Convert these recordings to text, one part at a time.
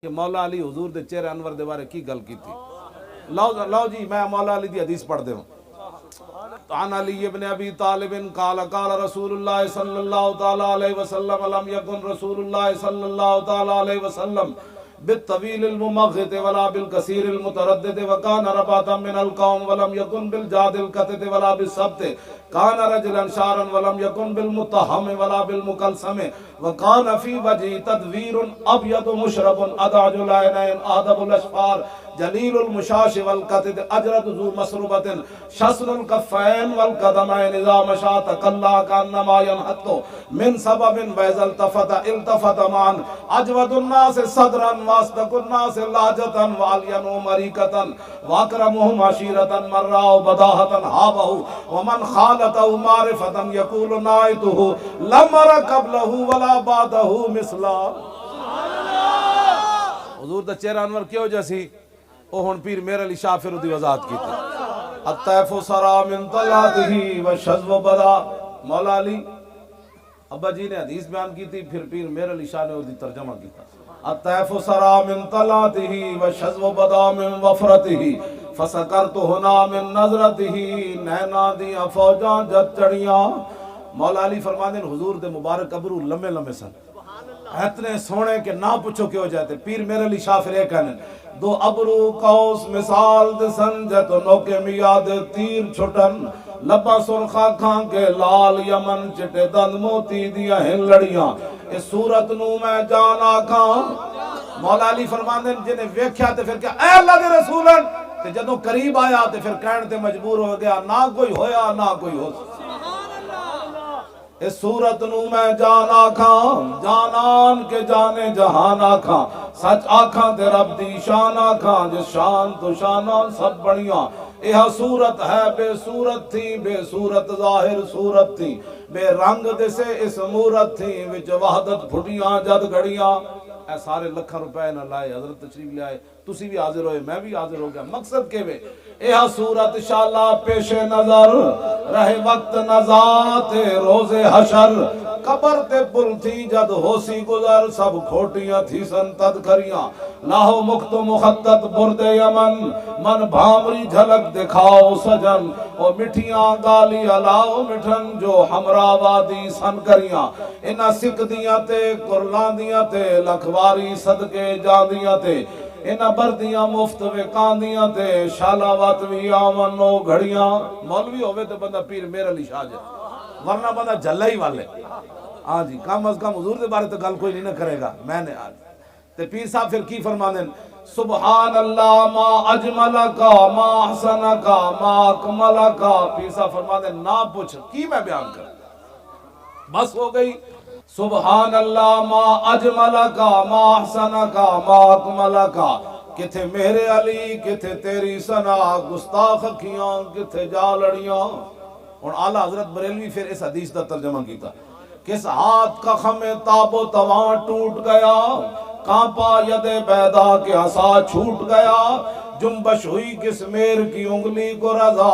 کہ مولا علی حضور دے چہرے انور دے بارے کی گل کی تھی. لو جی میں مولا علی دی حدیث پڑھ دے ہوں. عن علی ابن ابی طالب قال قال رسول اللہ صلی اللہ تعالی علیہ وسلم لم یکن رسول اللہ صلی اللہ تعالی علیہ وسلم بالطویل الممغط ولا بالکثیر المتردد وکان رباتا من القوم ولم یکن بالجاد القطط ولا بالسبت کان رجلا شارا ولم یکن بالمتهم ولا بالمکلسم وکان فی وجہ تدویر ابیض مشرب ادعج العینین آدب الاشفار جلیل المشاش والقطط اجرد ذو مسربت شسن الکفین والقدمین اذا مشا تقلا کانما ینحط من سبب وإذا التفت معا اجود الناس صدرا واصدق الناس لهجة والين مريكة واكرمهم عشيرة من رأوا بداهة هابه ومن خالته معرفة يقول نائته لم أر قبله ولا بعده مثلا. حضور دا چہرہ انور کیوں جیسی او ہن پیر میر علی شاہ پھر دی وضاحت کی تھی. الطیف سرا من طلعته والشذب بدا. مولا علی ابا جی نے حدیث بیان کی تھی، پھر پیر میر علی شاہ نے اس دی ترجمہ کی تھا. الطیف سرا من طلعته والشذب بدا من وفرته فسکرت ہنا من نظرته نینا دیاں فوجاں جد چڑیاں. مولا علی فرماندے حضور دے مبارک ابرو لمبے لمبے سن، اتنے سونے کہ نہ پوچھو کیوں جاتے. پیر میر علی شاہ پھر ایک کہنے دو ابرو قوس مثال دسن جتو نوکے میاد تیر چھٹن لبا سرخا کھان کے لال یمن چٹے دند موتی دیا ہیں لڑیاں اس صورت نو میں جانا کھان. مولا علی فرماندے جنہیں ویکھیا تے پھر کیا اے اللہ دے رسولن تے جدوں قریب آیا تے پھر کہن تے مجبور ہو گیا نہ کوئی ہویا نہ کوئی ہو. اس صورت نو میں جان آکھاں جانان کے جانے جہان آکھاں سچ آکھاں تے رب دی شان آکھاں جس شان تو شانان سب بڑیاں. یہ صورت ہے بے صورت تھی بے صورت ظاہر صورت تھی بے رنگ دسے اس مورت تھی وچ وحدت پھٹیاں جد گھڑیاں. اے سارے لکھاں روپے نہ لائے حضرت تشریف لے آئے، تسی بھی حاضر ہوئے میں بھی حاضر ہو گیا. مقصد کے وے یہ صورت انشاءاللہ پیش نظر رہے وقت نزات روز حشر قبر تے پل تھی جد ہوسی گزر سب کھوٹیاں تھی سن تذکریاں لاہو مخت مخطط برد یمن من بھامری جھلک دکھاؤ سجن او مٹھیاں گالی علاؤ مٹھن جو ہمراہ وادی سن کریاں انہاں سکھ دیاں تے قرلان دیاں تے لکھواری صدقے جاندیاں تے انہاں بردیاں مفت وکاندیاں تے شالاوات بھی آمنو گھڑیاں. مولوی ہوئے تو بندہ پیر میر علی شاہ جائے ورنہ بندہ جھلا ہی والے. ہاں جی کم از کم حضور دے بارے تو گل کوئی نہیں نہ کرے گا. میں نے آج تے پیر صاحب پھر کی فرمانے سبحان اللہ ما اجملکا ما احسنکا ما اکملکا. پیر صاحب فرمانے نہ پوچھ کی میں بیان کر بس ہو گئی. سبحان اللہ ما اجملکا ما احسنکا ما اکملکا. کتھے میرے علی کتھے تیری سنا گستاخ کھیاں کتھے جا لڑیاں. اور اعلیٰ حضرت بریلوی پھر اس حدیث کا ترجمہ کیتا. کس ہاتھ کا خم تاب و تواں ٹوٹ گیا کانپا ید بیدا کے عصا چھوٹ گیا جنبش ہوئی کس میر کی انگلی کو رضا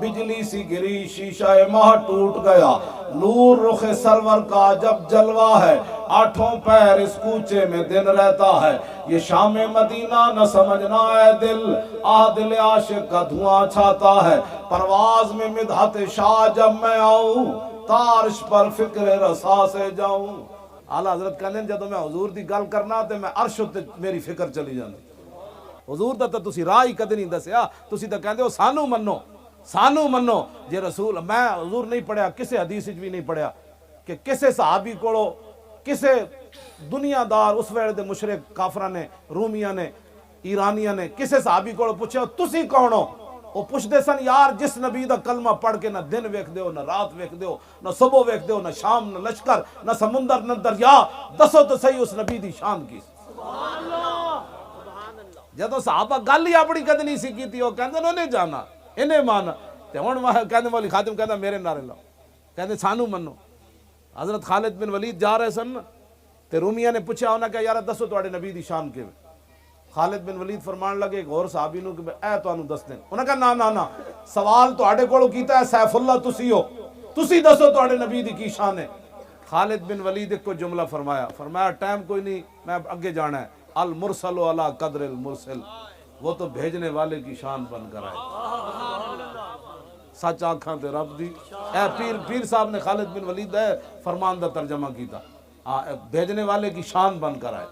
بجلی سی گری شیشہ ماہ ٹوٹ گیا. نور رخ سرور کا جب جلوہ ہے آٹھوں پیر اس کوچے میں دن رہتا ہے یہ شام مدینہ نہ سمجھنا اے دل دل عاشق کا دھواں چھاتا ہے پرواز میں مدحت شاہ جب میں آؤں تارش پر فکر رسا سے جاؤں. اعلیٰ حضرت کہنے جدو میں حضور دی گل کرنا تے میں عرش تے میری فکر چلی جاندی. حضور دا تسی راہ ہی کدی نہیں دسیا تسی تا کہندے ہو سانو منو جے رسول. میں حضور نہیں پڑھیا کسے حدیث بھی نہیں پڑھیا کہ کسے صحابی کوڑو کسے دنیا دار اس ویلے دے مشرک کافراں نے رومیاں نے ایرانیاں نے کسے صحابی کوڑو پوچھیا تسی کون ہو. وہ پوچھ دے سن یار جس نبی دا کلمہ پڑھ کے نہ دن ویکھ دیو نہ رات ویکھ دیو نہ صبح ویکھ دیو نہ شام نہ لشکر نہ سمندر نہ دریا دسو تو صحیح اس نبی دی شان کی. جدو صحابہ گل ہی اپنی کد نہیں سی کیتی وہ کہندے انہیں جانا انہیں مانا تے ہن کہندے مولی خاتم کہندا میرے نعرے لاؤ کہندے سانو منو. حضرت خالد بن ولید جا رہے سن تے رومیاں نے پوچھا انہاں کہ یار دسو تواڈے نبی دی شان کیویں. خالد بن ولید فرمان لگے ایک اور صحابی نو کہ اے تانوں دس دین. انہاں کہا نا سوال تواڈے کولوں کیتا ہے سیف اللہ تسی ہو تسی دسو تواڈے نبی دی کی شان ہے. خالد بن ولید کو جملہ فرمایا ٹائم کوئی نہیں میں اگے جانا ہے المرسل علی قدر المرسل، وہ تو بھیجنے والے کی شان بن کر آئے۔ سچ آنکھاں تے رب دی، اے پیر صاحب نے خالد بن ولید ہے فرمان دا ترجمہ کیتا، بھیجنے والے کی شان بن کر آئے۔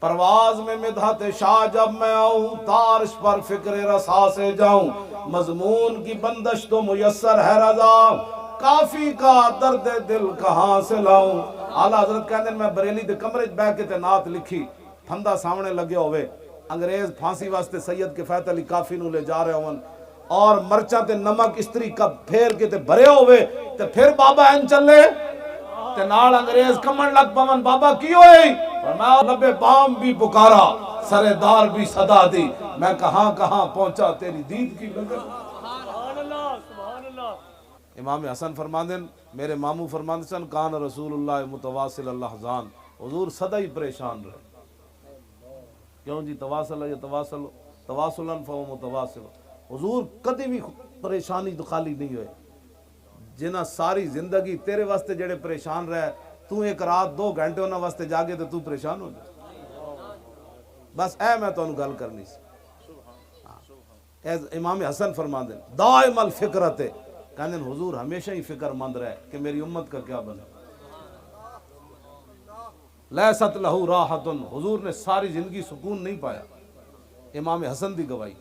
پرواز میں مدحت شاہ جب میں آؤں، تارش پر فکر رسا سے جاؤں، مضمون کی بندش تو میسر ہے رضا، کافی کا درد دل کہاں سے لاؤں۔ اعلیٰ حضرت کہندے میں بریلی دے کمرے بہ کے تے نعت لکھی، پھندا سامنے لگے ہوئے، انگریز پھانسی واسطے سید کفایت علی کافی نو لے جا رہے ہون، اور مرچاں تے نمک استری کپ پھیر کے تے بھرے ہوئے، تے پھر بابا این چلے تے نال انگریز کمن لگ پون، بابا کی ہوئی؟ فرمایا لبے بام بھی پکارا، سرے دار بھی صدا دی، میں کہاں کہاں پہنچا تیری دید کی لگن۔ امام حسن فرماندن، میرے ماموں فرماندن سن، کان رسول اللہ متواصل اللحظان، حضور صدا ہی پریشان رہے۔ کیوں جی تواصل ہے یا تواصل، تواصلاً فہو متواصل، حضور کدی بھی پریشانی تو خالی نہیں ہوئے، جنہ ساری زندگی تیرے واسطے جڑے پریشان رہے، تو ایک رات 2 گھنٹے انہاں واسطے جاگے تو پریشان ہو جائے۔ بس اے میں تو انہوں گل کرنی سی۔ امام حسن فرماندن دائم الفکرت، کہنے حضور ہمیشہ ہی فکر مند رہے کہ میری امت کا کیا بنے۔ لیست لہو راحت، حضور نے ساری زندگی سکون نہیں پایا، امام حسن دی گواہی۔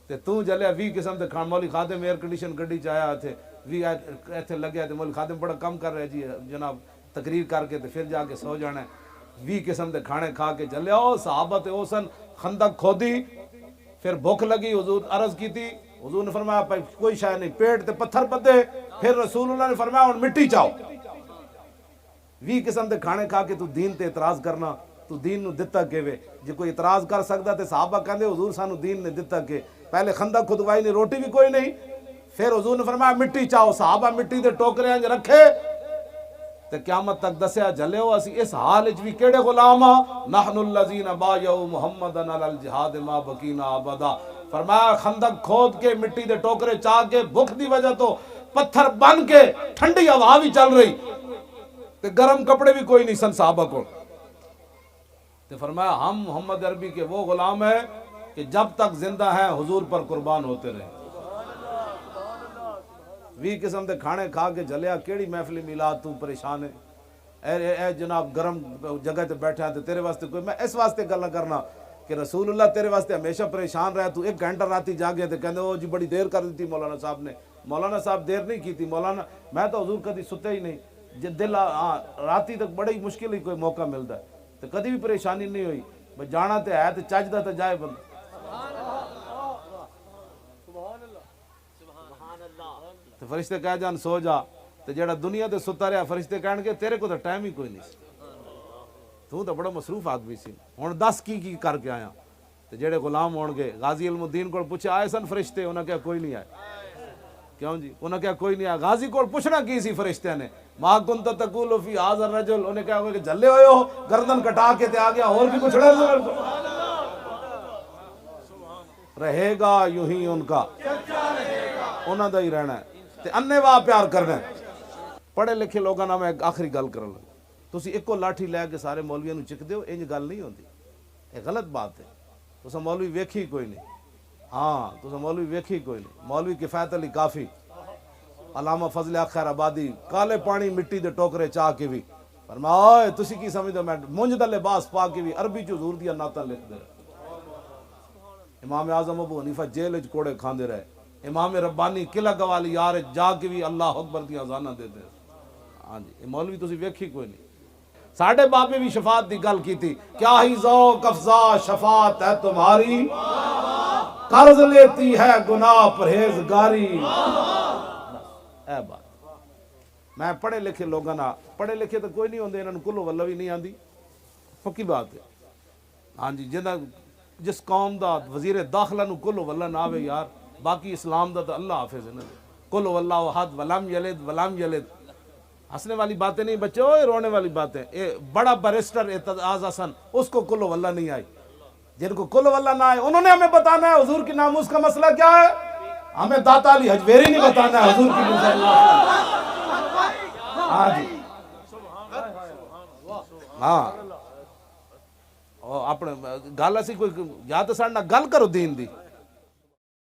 تے تو جلیا 20 قسم دے کھان، مولی خادم ایئر کنڈیشن گڈی چایا تھے، 20 ایتھے لگیا تے مولی خادم بڑا کم کر رہے جی جناب، تقریر کر کے تے پھر جا کے سو جانا ہے، 20 قسم دے کھانے کھا کے چلے آؤ۔ صحابہ تے اوسن خندق کھودی، پھر بھوک لگی، حضور عرض کی تھی، حضور نے فرمایا کوئی شے نہیں، پیٹ تے پتھر بدے، پھر رسول اللہ نے فرمایا ہن مٹی چاؤ۔ 20 قسم دے کھانے کھا کے تو دین تے اعتراض کرنا، تو دین نو دتا کیوے؟ جے کوئی اعتراض کر سکدا تے صحابہ کہندے حضور سانو دین نے دتا کہ پہلے خندق کھدوائی نہیں، روٹی بھی کوئی نہیں، پھر حضور نے فرمایا مٹی چاؤ، صحابہ مٹی دے ٹوکرے انج رکھے تے قیامت تک دسیا جلے ہو اسی اس حال وچ بھی کیڑے غلام ہاں، نحن الذین بایعوا محمدًا علی الجہاد ما بقینا ابدا۔ فرمایا خندق کھود کے مٹی دے ٹوکرے چاہ کے بھوک دی وجہ تو پتھر بن کے ٹھنڈی ہوا بھی چل رہی تے گرم کپڑے بھی کوئی نہیں سن صحابہ کو، تے فرمایا ہم محمد عربی کے وہ غلام ہیں کہ جب تک زندہ ہیں حضور پر قربان ہوتے رہے۔ 20 قسم دے کھانے کھا کے جلیا، کیڑی محفل میلاد تو پریشان ہے؟ اے جناب گرم جگہ تے بیٹھا ہے تے تیرے واسطے کوئی، میں اس واسطے گل نہ کرنا کہ رسول اللہ تیرے واسطے ہمیشہ پریشان رہا، تو 1 گھنٹہ راتی جاگے تے کہندے او جی بڑی دیر کر دیتی مولانا صاحب نے۔ مولانا صاحب دیر نہیں کی تھی، مولانا میں تو حضور کدی ستے ہی نہیں، جے دل راتی تک بڑی مشکل ہی کوئی موقع ملتا ہے، تو کدی بھی پریشانی نہیں ہوئی، بھئی جانا تے ہے تے چجدا تے جائے بندہ۔ تو فرشتے کہہ جان سو جا، تو جیڑا دنیا تے ستا رہا فرشتے کہن گے تیرے کو تو ٹائم ہی کوئی نہیں سی، تو بڑا مصروف آدمی سی، ہن دس کی کر کے آیا۔ تو جیڑے غلام ہون گے، غازی علم الدین کو پوچھا آئے سن فرشتے، انہاں کہا کوئی نہیں آئے۔ کیوں جی؟ انہاں کہا کوئی نہیں آیا۔ غازی کو پوچھنا کی سی فرشتے نے، ما کنت تقول فی ھذا الرجل، انہیں کہا کہ جلے ہوئے ہو، گردن کٹا کے تے آ گیا، اور بھی کچھ رہے گا یوں ہی ان کا، انہاں دا ہی رہنا ہے تے انے واہ پیار کرنا ہے۔ پڑھے لکھے لوگاں نال میں ایک آخری گل کرن لگا، تسی ایکو لاٹھی لے کے سارے مولویاں نو چک دیو، انج گل نہیں ہوندی، یہ غلط بات ہے۔ تساں مولوی ویکھی کوئی نہیں، ہاں تساں مولوی ویکھی کوئی نہیں۔ مولوی کفایت علی کافی، علامہ فضل حق خیر آبادی، کالے پانی مٹی دے ٹوکرے چاہ کے بھی فرمایا اوئے تسی کی سمجھدے، میں مونج دا لباس پا کے بھی عربی چ حضور دیاں نعتاں لکھ دے۔ امام اعظم ابو حنیفہ جیل وچ کوڑے کھاندے رہے، امام ربانی قلعہ گوالی یار جا کے بھی اللہ اکبر دیاں اذاناں دے دے۔ ہاں جی یہ مولوی تسی ویکھی کوئی نہیں۔ ساڈے بابے بھی شفاعت دی گل کیتی، کیا ہی ذوق افزا شفاعت ہے تمہاری، قرض لیتی ہے گناہ پرہیزگاری۔ اے بات میں پڑھے لکھے لوگاں نال، پڑھے لکھے تو کوئی نہیں ہوندے، انہاں نوں کلو واللہ بھی نہیں آندی، پکی بات ہے۔ ہاں جی جس قوم دا وزیر داخلہ نوں کلو واللہ نہ آوے یار، باقی اسلام دا تو اللہ حافظ ہے نا، کلو واللہ احد ولم یلد ولم یلد۔ ہنسنے والی باتیں نہیں بچے، اوے رونے والی باتیں۔ بڑا بیرسٹر اعتزاز حسن، اس کو کلو واللہ نہیں آئی، جن کو کلو واللہ نہ آئے انہوں نے ہمیں بتانا ہے حضور کی ناموس کا مسئلہ کیا ہے، ہمیں داتا علی حجویری نہیں بتانا ہے حضور کی ناموس۔ ہاں جی ہاں، ਆਪਣੇ ਗੱਲ ਅਸੀਂ ਕੋਈ ਜਾਂ ਤਾਂ ਸਾਡੇ ਨਾਲ ਗੱਲ ਕਰੋ دین ਦੀ